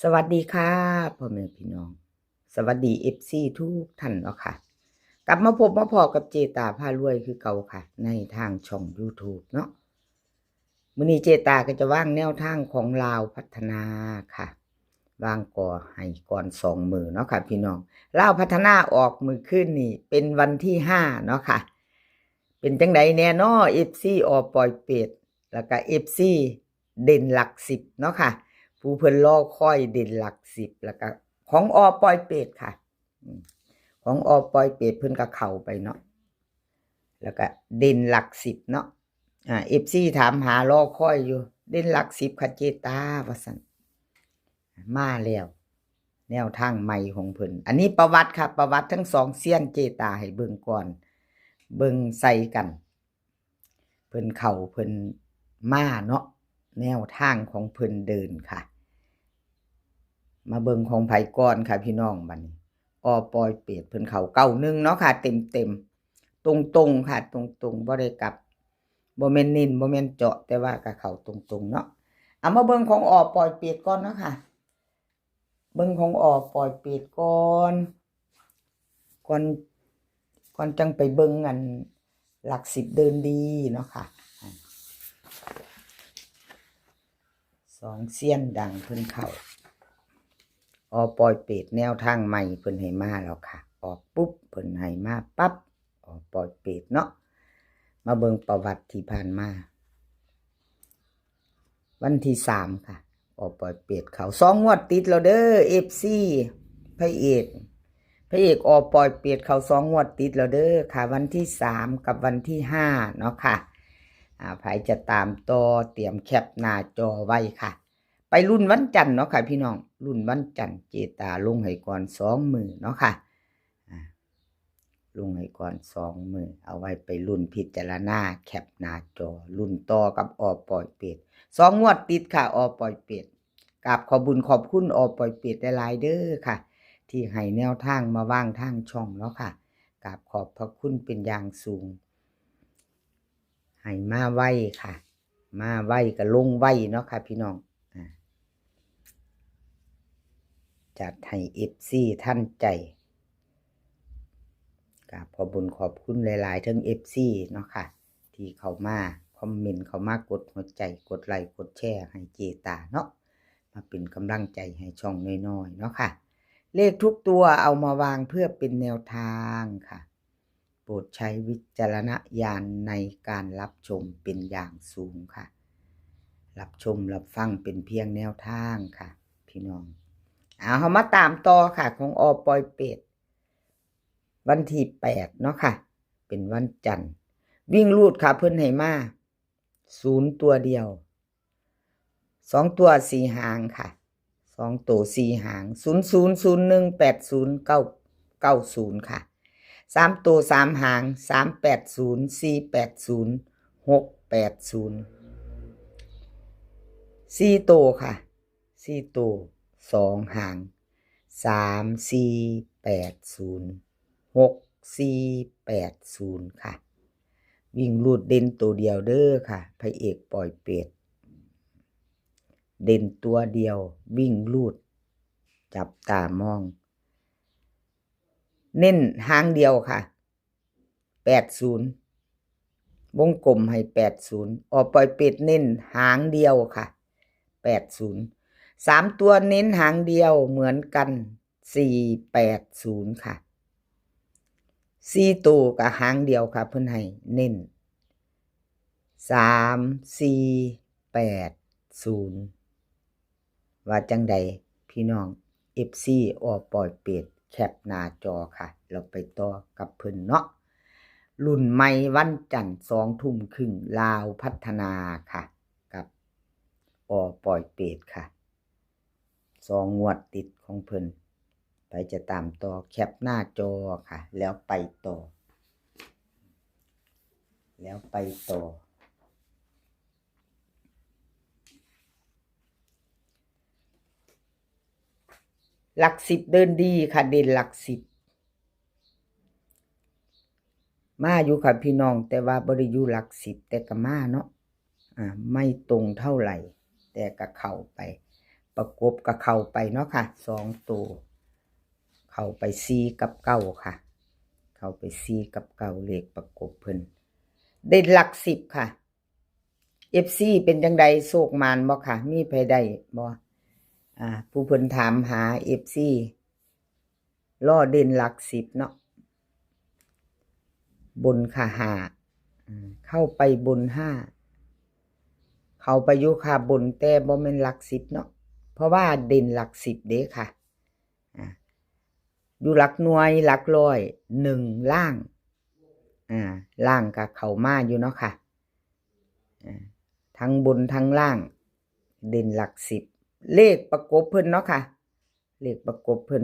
สวัสดีค่ะพ่อแม่พี่น้องสวัสดีFCทุกท่านเนาะค่ะกลับมาพบมาพอกับเจตาพารวยคือเก่าค่ะในทางช่อง YouTube เนาะมื้อนี้เจตาก็จะวางแนวทางของลาวพัฒนาค่ะวางก่อให้ก่อน2มื้อเนาะค่ะพี่น้องลาวพัฒนาออกมื้อคืนนี่เป็นวันที่5เนาะค่ะเป็นจังไดแน่น้อ FC อปล่อยเป็ดแล้วก็ FC เด่นหลัก10เนาะค่ะผู้เพิ่นรอคอยเด่นหลัก10แล้วก็ของปล่อยเป็ดค่ะของปล่อยเป็ดเพิ่นก็เข้าไปเนาะแล้วก็เด่นหลัก10เนาะFC ถามหารอคอยอยู่เด่นหลัก10ค่ะเจตาว่าซั่นมาแล้วแนวทางใหม่ของเพิ่นอันนี้ประวัติค่ะประวัติทั้ง2เซียนเจตาให้เบิ่งก่อนเบิ่งใส่กันเพิ่นเข้าเพิ่นมาเนาะแนวทางของเพิ่นเดินค่ะมาเบิ่งของไผก่อนค่ะพี่น้องบัดนี้ปอยเป็ดเพิ่นเข้า91เนาะค่ะเต็มๆตรงๆค่ะตรงๆบ่ได้กลับบ่แม่นเน้นบ่แม่นเจาะแต่ว่าก็เข้าตรงๆเนาะเอามาเบิ่งของปอยเป็ดก่อนเนาะค่ะเบิ่งของปอยเป็ดก่อนก่อนจังไปเบิ่งอันหลัก10เดินดีเนาะค่ะ2เซียนดังเพิ่นเข้าปอยเป็ดแนวทางใหม่เพิ่นให้มาแล้วค่ะออกปุ๊บเพิ่นให้มาปั๊บปอยเป็ดเนาะมาเบิ่งประวัติที่ผ่านมาวันที่3ค่ะปอยเป็ดเขา2งวดติดแล้วเด้อ FC พระเอกปอยเป็ดเขา2งวดติดแล้วเด้อค่ะวันที่3กับวันที่5เนาะค่ะไผจะตามต่อเตรียมแคปหน้าจอไว้ค่ะไปรุ่นวันจันทร์เนาะค่ะพี่น้องรุ่นวันจันทร์เจตาลงให้ก่อน2มื้อเนาะค่ะลงให้ก่อน2มื้อเอาไว้ไปรุ่นพิจารณาแคปหน้าจอรุ่นต่อกับปอยเป็ด2งวดติดค่ะปอยเป็ดกราบขอบุญขอบคุณปอยเป็ดหลายๆเด้อค่ะที่ให้แนวทางมาวางทางช่องเนาะค่ะกราบขอบพระคุณเป็นอย่างสูงให้มาไวค่ะมาไวก็ลงไวเนาะค่ะพี่น้องจัดให้ FC ท่านใจกราบขอบุญขอบคุณหลายๆทั้ง FC เนาะค่ะที่เข้ามาคอมเมนต์เข้ามากดหัวใจกดไลค์กดแชร์ให้เจตาเนาะมาเป็นกำลังใจให้ช่องน้อยๆเนาะค่ะเลขทุกตัวเอามาวางเพื่อเป็นแนวทางค่ะโปรดใช้วิจารณญาณในการรับชมเป็นอย่างสูงค่ะรับชมรับฟังเป็นเพียงแนวทางค่ะพี่น้องเฮามาตามต่อค่ะของปอยเป็ดวันที่8เนาะค่ะเป็นวันจันทร์วิ่งรูดค่ะเพิ่นให้มา0ตัวเดียว2ตัว4หางค่ะ2ตัว4หาง00018090ค่ะ3ตัว3หาง380 480 680 4ตัวค่ะ4ตัว2หาง3480 6480ค่ะวิ่งรูดเด่นตัวเดียวเด้อค่ะพระเอกปล่อยเป็ดเด่นตัวเดียววิ่งรูดจับตามองเน้นหางเดียวค่ะ80วงกลมให้80ปล่อยเป็ดเน้นหางเดียวค่ะ80 3ตัวเน้นหางเดียวเหมือนกัน480ค่ะ4ตัวกับหางเดียวค่ะเพิ่นให้เน้น3480ว่าจังใดพี่น้อง FC ปล่อยเป็ดแคปหน้าจอค่ะเราไปต่อกับเพิ่นเนาะรุ่นใหม่วันจันทร์20:30ลาวพัฒนาค่ะกับปล่อยเป็ดค่ะ2งวดติดของเพิ่นไปจะตามต่อแคปหน้าจอค่ะแล้วไปต่อหลัก10เดินดีค่ะเด่นหลัก10มาอยู่ค่ะพี่น้องแต่ว่าบ่ได้อยู่หลัก10แต่ก็มาเนาะไม่ตรงเท่าไหร่แต่ก็เข้าไป ประกบกับเข้าไปเนาะค่ะ2ตัวเข้าไป4กับ9ค่ะเข้าไป4กับ9เลขประกบเพิ่นเด่นหลัก10ค่ะ FC เป็นจังใดโชคมานบ่ค่ะมีไผได้บ่ผู้เพิ่นถามหา FC ล้อเด่นหลัก10เนาะบนค่ะเข้าไปบน5เข้าไปอยู่ค่ะบนแต่บ่แม่นหลัก10เนาะเพราะว่าเด่นหลัก10เด้ค่ะอยู่หลักหน่วยหลักร้อย1ล่างล่างก็เข้ามาอยู่เนาะค่ะทั้งบนทั้งล่างเด่นหลัก10เลขประกบเพิ่นเนาะค่ะเลขประกบเพิ่น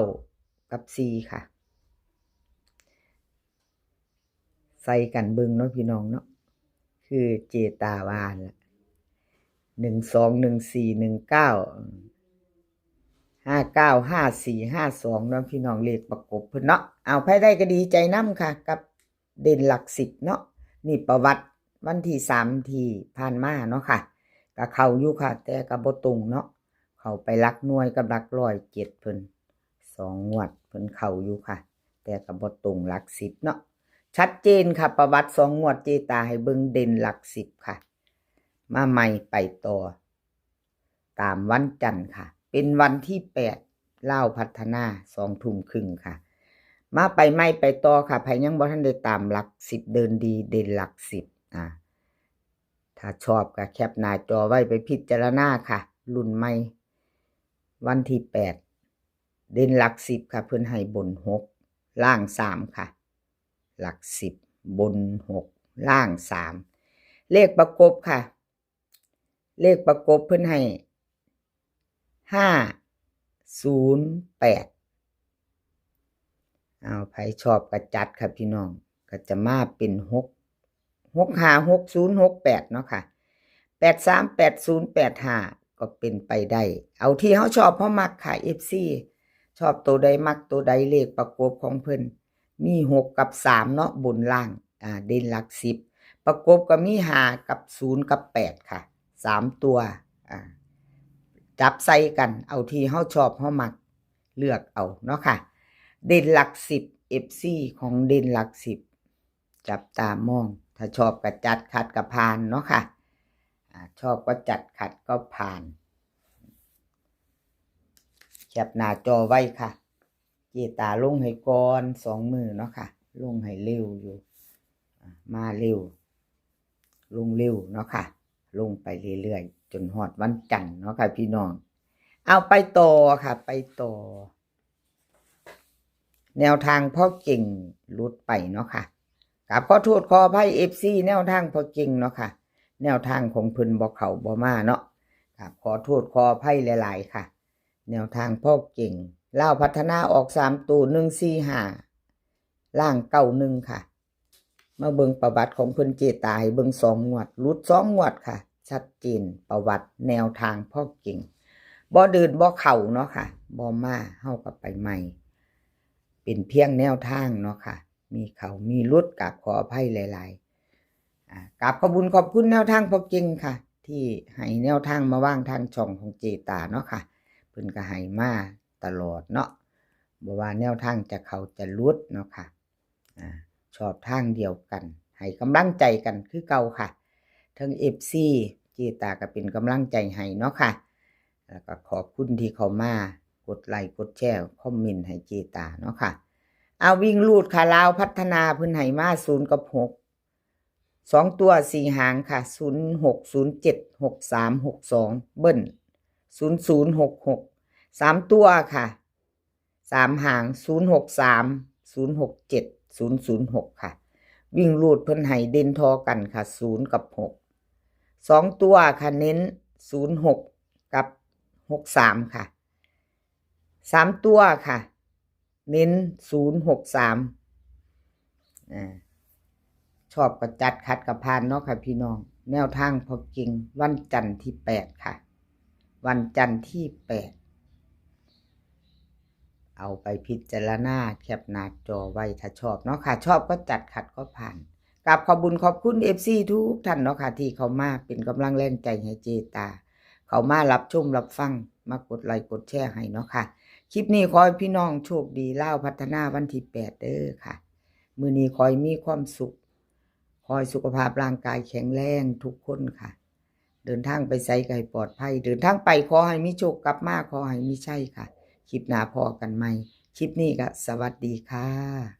9กับ4ค่ะใส่กันเบิ่งเนาะพี่น้องเนาะคือเจตาวาล่ะ12 14 19 59 54 52เนาะพี่น้องเลขประกบเพิ่นเนาะเอาไผได้ก็ดีใจนำค่ะกับเด่นหลัก10เนาะนี่ประวัติวันที่3ที่ผ่านมาเนาะค่ะก็เข้าอยู่ค่ะแต่ก็บ่ตรงเนาะเข้าไปหลักหน่วยกับหลักร้อย7เพิ่น2งวดเพิ่นเข้าอยู่ค่ะแต่ก็บ่ตรงหลัก10เนาะชัดเจนค่ะประวัติ2งวดเจตาให้เบิ่งเด่นหลัก10ค่ะมาใหม่ไปต่อตามวันจันทร์ค่ะเป็นวันที่8ลาวพัฒนา2 ทุ่มครึ่งค่ะมาไปใหม่ไปต่อค่ะไผยังบ่ทันได้ตามหลัก10เดินดีเด่นหลัก10ถ้าชอบก็แคปหน้าจอไว้ไปพิจารณาค่ะรุ่นใหม่วันที่8เด่นหลัก10ค่ะเพิ่นให้บน6ล่าง3ค่ะหลัก10บน6ล่าง3เลขประกบค่ะเลขประกบเพิ่นให้508เอาไผชอบก็จัดค่ะพี่น้องก็จะมาเป็น656068เนาะค่ะ838085ก็เป็นไปได้เอาที่เฮาชอบเฮามักค่ะ FC ชอบตัวใดมักตัวใดเลขประกบของเพิ่นมี6กับ3เนาะบนล่างเด่นหลัก10ประกบก็มี5กับ0กับ8ค่ะ3ตัวจับใส่กันเอาที่เฮาชอบเฮามักเลือกเอาเนาะค่ะเด่นหลัก10 FC ของเด่นหลัก10จับตามองถ้าชอบก็จัดขัดก็ผ่านเนาะค่ะชอบก็จัดขัดก็ผ่านแคปหน้าจอไว้ค่ะเจตาลงให้ก่อน2มือเนาะค่ะลงให้เร็วอยู่มาเร็วลงเร็วเนาะค่ะลงไปเรื่อยๆจนฮอดวันจันทร์เนาะค่ะพี่น้องเอาไปต่อค่ะไปต่อแนวทางพ่อเก่งลุดไปเนาะค่ะกับขอโทษขออภัย FC แนวทางพ่อเก่งเนาะค่ะแนวทางของเพิ่นบ่เข้าบ่มาเนาะครับขอโทษขออภัยหลายๆค่ะแนวทางพ่อเก่งลาวพัฒนาออก3ตัว145ล่าง91ค่ะมาเบิ่งประวัติของเพิ่นเจตาให้เบิ่ง2งวดหลุด2งวดค่ะชัดเจนประวัติแนวทางพ่อเก่งบ่เดินบ่เข้าเนาะค่ะบ่มาเฮาก็ไปใหม่เป็นเพียงแนวทางเนาะค่ะมีเขามีรุดกับขออภัยหลายๆกับขอบคุณแนวทางพ่อเก่งค่ะที่ให้แนวทางมาว่างทางช่องของเจตาเนาะค่ะเพิ่นก็ให้มาตลอดเนาะบ่ว่าแนวทางจะเขาจะรุดเนาะค่ะชอบทางเดียวกันให้กำลังใจกันคือเก่าค่ะทั้ง FC เจตาก็เป็นกำลังใจให้เนาะค่ะแล้วก็ขอบคุณที่เขามากดไลค์กดแชร์คอมเมนต์ให้เจตาเนาะค่ะเอาวิ่งลูดค่ะลาวพัฒนาเพิ่นให้มา0กับ6 2ตัว4หางค่ะ06 07 63 62เบิ้ล0066 3ตัวค่ะ3หาง063 067 006ค่ะวิ่งลูดเพิ่นให้เด่นทอกันค่ะ0กับ6 2ตัวค่ะเน้น06กับ63ค่ะ3ตัวค่ะเน้น063ชอบก็จัดขัดกับพานเนาะค่ะพี่น้องแนวทางพอกิ่งวันจันทร์ที่8ค่ะวันจันทร์ที่8เอาไปพิจารณาแคปหน้าจอไว้ถ้าชอบเนาะค่ะชอบก็จัดขัดก็ผ่านกับขอบคุณ FC ทุกท่านเนาะค่ะที่เขามาเป็นกำลังแรงใจให้เจตา เขามารับชมรับฟังมากดไลค์กดแชร์ให้เนาะค่ะคลิปนี้ขอให้พี่น้องโชคดีลาวพัฒนาวันที่8เด้อค่ะมื้อนี้ขอให้มีความสุขขอให้สุขภาพร่างกายแข็งแรงทุกคนค่ะเดินทางไปไสก็ให้ปลอดภัยเดินทางไปขอให้มีโชคกลับมาขอให้มีชัยค่ะคลิปหน้าพอกันใหม่คลิปนี้ก็สวัสดีค่ะ